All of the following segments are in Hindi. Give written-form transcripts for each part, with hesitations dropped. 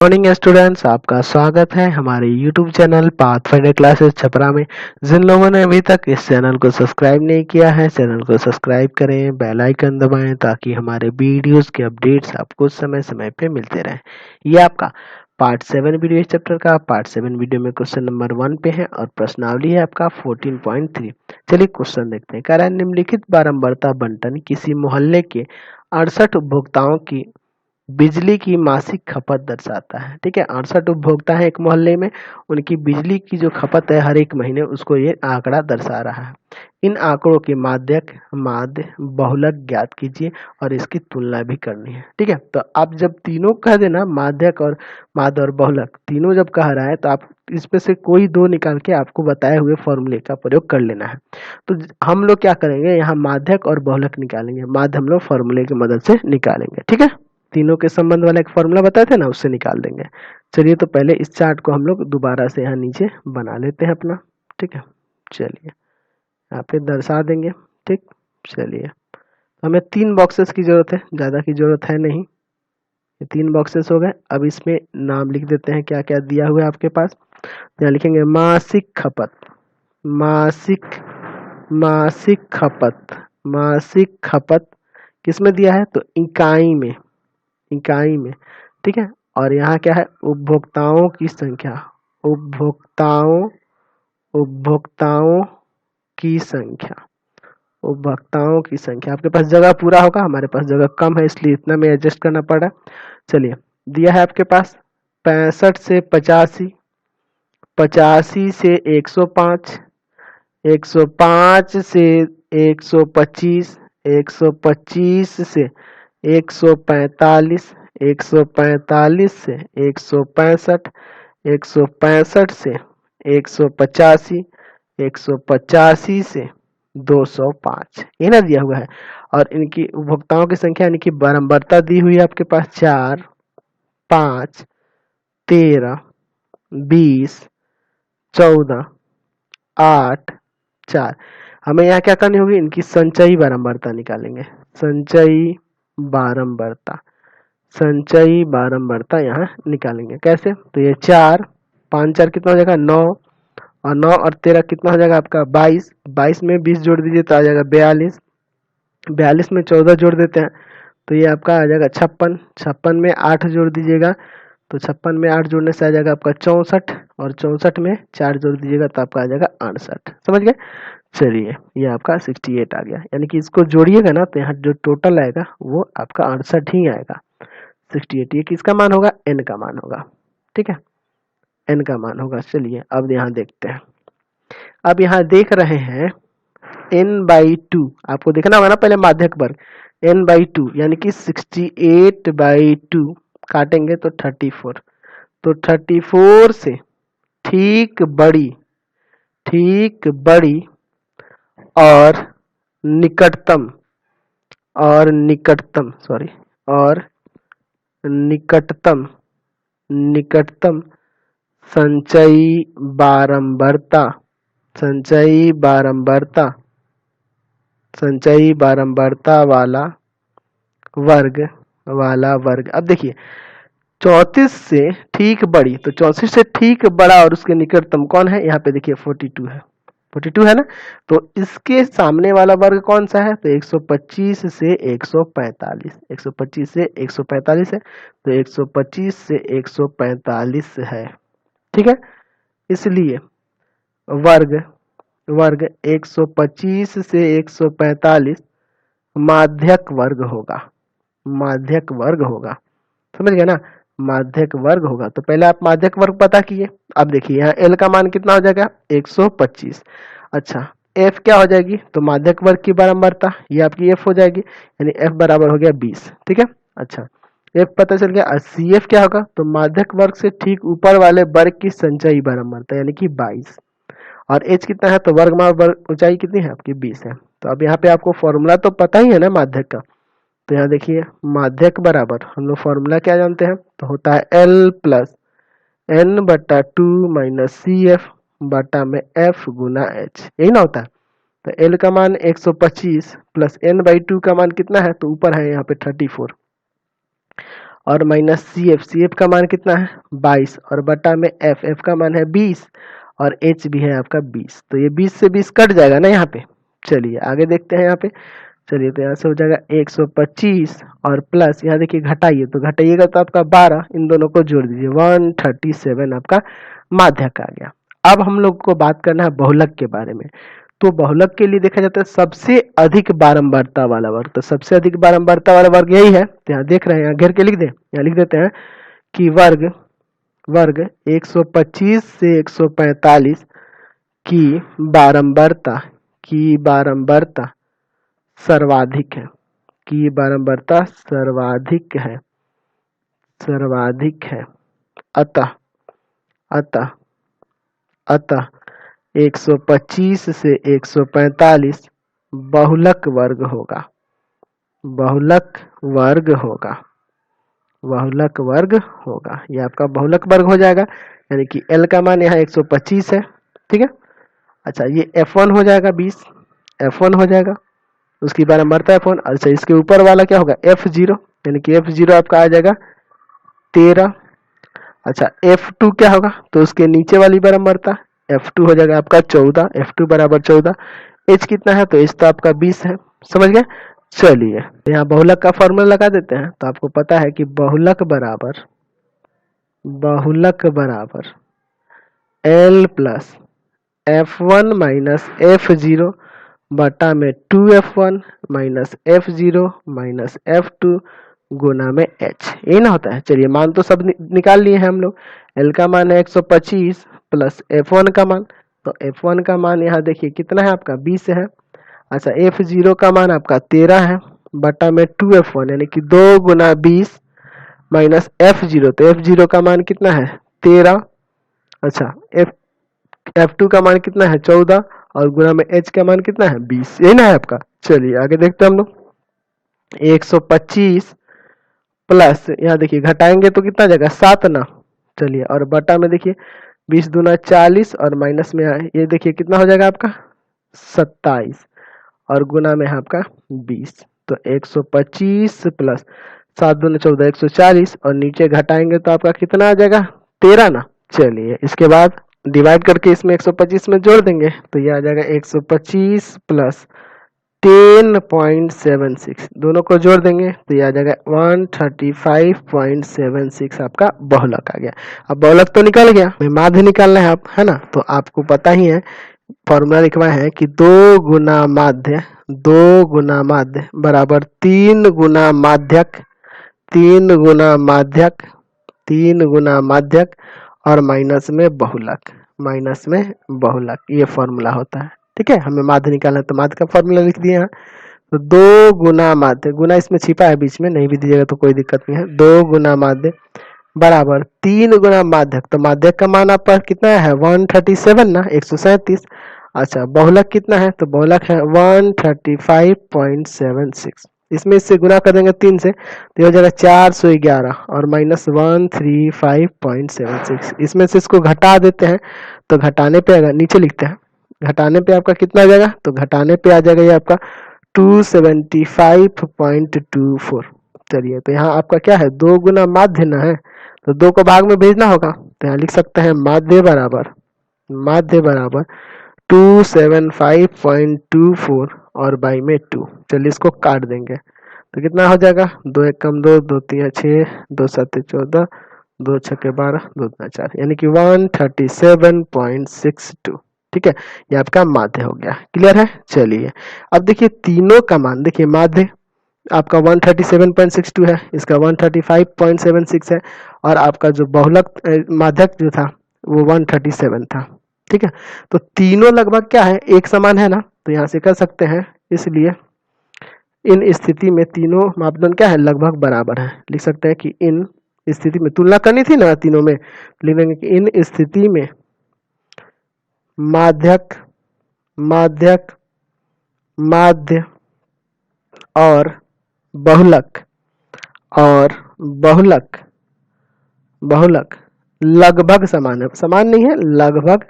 मॉर्निंग स्टूडेंट्स, आपका स्वागत है हमारे YouTube channel pathfinder classes Chhapra में। जिन लोगों ने अभी तक इस चैनल को सब्सक्राइब नहीं किया है, चैनल को सब्सक्राइब करें, बेल आइकन दबाएं ताकि हमारे वीडियोस के अपडेट्स आपको समय समय पे मिलते रहें। ये आपका पार्ट 7 वीडियो चैप्टर का पार्ट 7 वीडियो में क्वेश्चन नंबर 1 पे है और प्रश्नावली है आपका 14.3। चलिए क्वेश्चन देखते हैं। कह रहा है निम्नलिखित बारंबारता बंटन किसी मोहल्ले के 68 उपभोक्ताओं की बिजली की मासिक खपत दर्शाता है। ठीक है, 68 उपभोक्ता है एक मोहल्ले में, उनकी बिजली की जो खपत है हर एक महीने उसको ये आंकड़ा दर्शा रहा है। इन आंकड़ों के माध्य बहुलक ज्ञात कीजिए और इसकी तुलना भी करनी है। ठीक है, तो आप जब तीनों कह देना माध्य और बहुलक तीनों जब कह रहा है तो आप इसमें से कोई दो निकाल के आपको बताए हुए फॉर्मूले का प्रयोग कर लेना है। तो हम लोग क्या करेंगे, यहाँ माध्यक और बहुलक निकालेंगे। माध्य हम लोग फॉर्मूले की मदद से निकालेंगे। ठीक है, तीनों के संबंध वाला एक फॉर्मूला बताए थे ना, उससे निकाल देंगे। चलिए तो पहले इस चार्ट को हम लोग दोबारा से यहाँ नीचे बना लेते हैं अपना। ठीक है, चलिए यहाँ पे दर्शा देंगे। ठीक, चलिए तो हमें 3 बॉक्सेस की जरूरत है, ज़्यादा की जरूरत है नहीं। ये 3 बॉक्सेस हो गए। अब इसमें नाम लिख देते हैं क्या क्या दिया हुआ है आपके पास। यहाँ लिखेंगे मासिक खपत, मासिक मासिक खपत, मासिक खपत किसमें दिया है तो इकाई में, इकाई में। ठीक है, और यहाँ क्या है उपभोक्ताओं की संख्या, उपभोक्ताओं उपभोक्ताओं की संख्या, उपभोक्ताओं की संख्या। आपके पास जगह पूरा होगा, हमारे पास जगह कम है इसलिए इतना में एडजस्ट करना पड़ रहा है। चलिए दिया है आपके पास 65 से 85, 85 से 105, 105 से 125, 125 से 145, 145 से 165, 165 से 185, 185 से 205, ये ना दिया हुआ है। और इनकी उपभोक्ताओं की संख्या यानी कि बारंबारता दी हुई है आपके पास 4, 5, 13, 20, 14, 8, 4। हमें यहाँ क्या करनी होगी, इनकी संचयी बारंबारता निकालेंगे। संचयी बारंबारता, संचयी बारंबारता यहाँ निकालेंगे। कैसे, तो ये 4, 5 4 कितना हो जाएगा 9, और 9 और 13 कितना हो जाएगा आपका 22, 22 में 20 जोड़ दीजिए तो आ जाएगा 42, 42 में 14 जोड़ देते हैं तो ये आपका आ जाएगा 56, 56 में 8 जोड़ दीजिएगा तो 56 में 8 जोड़ने से आ जाएगा आपका 64, और 64 में 4 जोड़ दीजिएगा तो आपका आ जाएगा 68। समझ गए। चलिए ये आपका 68 आ गया, यानी कि इसको जोड़िएगा ना तो यहाँ जो टोटल आएगा वो आपका 68 ही आएगा। 68 ये किसका मान होगा, n का मान होगा। ठीक है, n का मान होगा। चलिए अब यहाँ देखते हैं। अब यहाँ देख रहे हैं n/2, आपको देखना होगा ना पहले माध्यक वर्ग, n/2 यानी कि 68/2 काटेंगे तो 34, तो 34 से ठीक बड़ी, ठीक बड़ी और निकटतम, और निकटतम सॉरी, और निकटतम, निकटतम संचयी बारंबारता, संचयी बारंबारता, संचयी बारंबारता वाला वर्ग, वाला वर्ग। अब देखिए 34 से ठीक बड़ी, तो 34 से ठीक बड़ा और उसके निकटतम कौन है, यहाँ पे देखिए 42 है, 42 है ना। तो इसके सामने वाला वर्ग कौन सा है, तो 125 से 145, 125 से 145 है, तो 125 से 145 है। ठीक है, इसलिए वर्ग, वर्ग 125 से 145 माध्यक वर्ग होगा, माध्यक वर्ग होगा। समझ गए ना, माध्यक वर्ग होगा। तो पहले आप माध्यक वर्ग पता किए। अब देखिए यहाँ L का मान कितना हो जाएगा 125। अच्छा F क्या हो जाएगी, तो माध्यक वर्ग की बारंबारता ये आपकी F हो जाएगी, यानी F बराबर हो गया 20। ठीक है, अच्छा F पता चल गया। CF क्या होगा, तो माध्यक वर्ग से ठीक ऊपर वाले वर्ग की संचयी बारंबारता यानी कि 22, और H कितना है, तो वर्गमूल वर्ग ऊंचाई कितनी है आपकी 20 है। तो अब यहाँ पे आपको फॉर्मूला तो पता ही है ना माध्यक का, तो यहाँ देखिए माध्यक बराबर हम लोग फॉर्मूला क्या जानते हैं, तो होता है L plus n/2 minus CF बटा में F गुना H, यही ना होता है। तो L का मान 125 प्लस n/2 का मान कितना है, तो ऊपर है यहाँ पे 34, और माइनस सी एफ का मान कितना है 22 और बटा में एफ का मान है 20 और एच भी है आपका 20। तो ये 20 से 20 कट जाएगा ना यहाँ पे। चलिए आगे देखते हैं यहाँ पे। चलिए तो यहाँ से हो जाएगा 125 और प्लस यहाँ देखिए घटाइए, तो घटाइएगा तो आपका 12, इन दोनों को जोड़ दीजिए 137 आपका माध्यक आ गया। अब हम लोग को बात करना है बहुलक के बारे में। तो बहुलक के लिए देखा जाता है सबसे अधिक बारंबारता वाला वर्ग, तो सबसे अधिक बारंबारता वाला वर्ग यही है। तो यहाँ देख रहे हैं, यहाँ घेर के लिख दे, यहाँ लिख देते हैं कि वर्ग 125 से 145 की बारंबारता सर्वाधिक है, की बारंबारता सर्वाधिक है। अतः 125 से 145 बहुलक वर्ग होगा। ये आपका बहुलक वर्ग हो जाएगा, यानी कि L का मान यहाँ 125 है, ठीक है। अच्छा ये F1 हो जाएगा 20, F1 हो जाएगा, उसकी बारंबारता F1। अच्छा इसके ऊपर वाला क्या होगा F0, यानी कि F0 आपका आ जाएगा 13। अच्छा F2 क्या होगा, तो उसके नीचे वाली बारंबारता F2 हो जाएगा आपका 14, F2 बराबर 14। H कितना है, तो H तो आपका 20 है, समझ गए। चलिए यहाँ बहुलक का फॉर्मूला लगा देते हैं। तो आपको पता है कि बहुलक बराबर L plus F1 minus F0 बटा में 2F1 minus F0 minus F2 गुना में H, ये ना होता है। चलिए मान तो सब निकाल लिए हैं हम लोग। L का मान है 125 प्लस F1 का मान, तो F1 का मान यहाँ देखिए कितना है आपका 20 है। अच्छा F0 का मान आपका 13 है बटा में 2F1 यानी कि 2 गुना 20 माइनस F0, तो F0 का मान कितना है 13। अच्छा F2 का मान कितना है 14 और गुना में H का मान कितना है 20, यही ना है आपका। चलिए आगे देखते हैं हम लोग। 125 प्लस यहाँ देखिए घटाएंगे तो कितना जाएगा 7 ना। चलिए और बटा में देखिए 20 दूना 40 और माइनस में ये देखिए कितना हो जाएगा आपका 27 और गुना में है आपका 20। तो 125 प्लस 7 दूना 14 140 और नीचे घटाएंगे तो आपका कितना आ जाएगा 13 ना। चलिए इसके बाद डिवाइड करके इसमें 125 में जोड़ देंगे तो ये आ जाएगा 125 प्लस 10.76, दोनों को जोड़ देंगे तो ये आ जाएगा 135.76 आपका बहुलक आ गया। अब बहुलक तो निकल गया, माध्य निकालना है आप, है ना। तो आपको पता ही है फॉर्मूला लिखवा है कि 2 गुना माध्य बराबर 3 गुना माध्यक और माइनस में बहुलक, ये फॉर्मूला होता है, ठीक है। हमें माध्य निकालना है तो माध्य का फॉर्मूला लिख दिए यहाँ। तो 2 गुना माध्य, गुना इसमें छिपा है बीच में, नहीं भी दीजिएगा तो कोई दिक्कत नहीं है। 2 गुना माध्य बराबर 3 गुना माध्यक, तो माध्यक का मान आपका कितना है 137 ना, 137। अच्छा बहुलक कितना है, तो बहुलक है 135.76, इसमें इससे गुना कर देंगे 3 से तो हो जाएगा 411 और माइनस 135.76। इसमें से इसको घटा देते हैं तो घटाने पे आएगा, नीचे लिखते हैं, घटाने पे आपका कितना आ जाएगा, तो घटाने पे आ जाएगा ये आपका 275.24। चलिए तो यहाँ आपका क्या है 2 गुना माध्य ना है, तो 2 को भाग में भेजना होगा तो यहाँ लिख सकते हैं माध्य बराबर 275.24 और बाई में 2। चलिए इसको काट देंगे तो कितना हो जाएगा 2 1 कम 2 2 3 6 2 7 14 2 6 12 2 3 4, यानी कि 137.62, ठीक है। ये आपका माध्य हो गया, क्लियर है। चलिए अब देखिए तीनों का मान, देखिए माध्य आपका 137.62 है, इसका 135.76 है और आपका जो बहुलक माध्यक जो था वो 137 था, ठीक है। तो तीनों लगभग क्या है एक समान है ना, तो यहाँ से कर सकते हैं, इसलिए इन स्थिति में तीनों मापदंड क्या है लगभग बराबर है। लिख सकते हैं कि इन स्थिति में तुलना करनी थी ना तीनों में, लिख देंगे कि इन स्थिति में माध्य और बहुलक लगभग समान है, समान नहीं है लगभग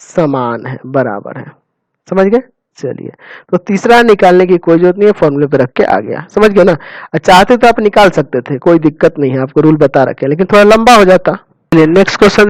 समान है, बराबर है, समझ गए। चलिए, तो तीसरा निकालने की कोई जरूरत नहीं है, फॉर्मूले पे रख के आ गया, समझ गए ना। चाहते तो आप निकाल सकते थे, कोई दिक्कत नहीं है, आपको रूल बता रखे, लेकिन थोड़ा लंबा हो जाता। चलिए नेक्स्ट क्वेश्चन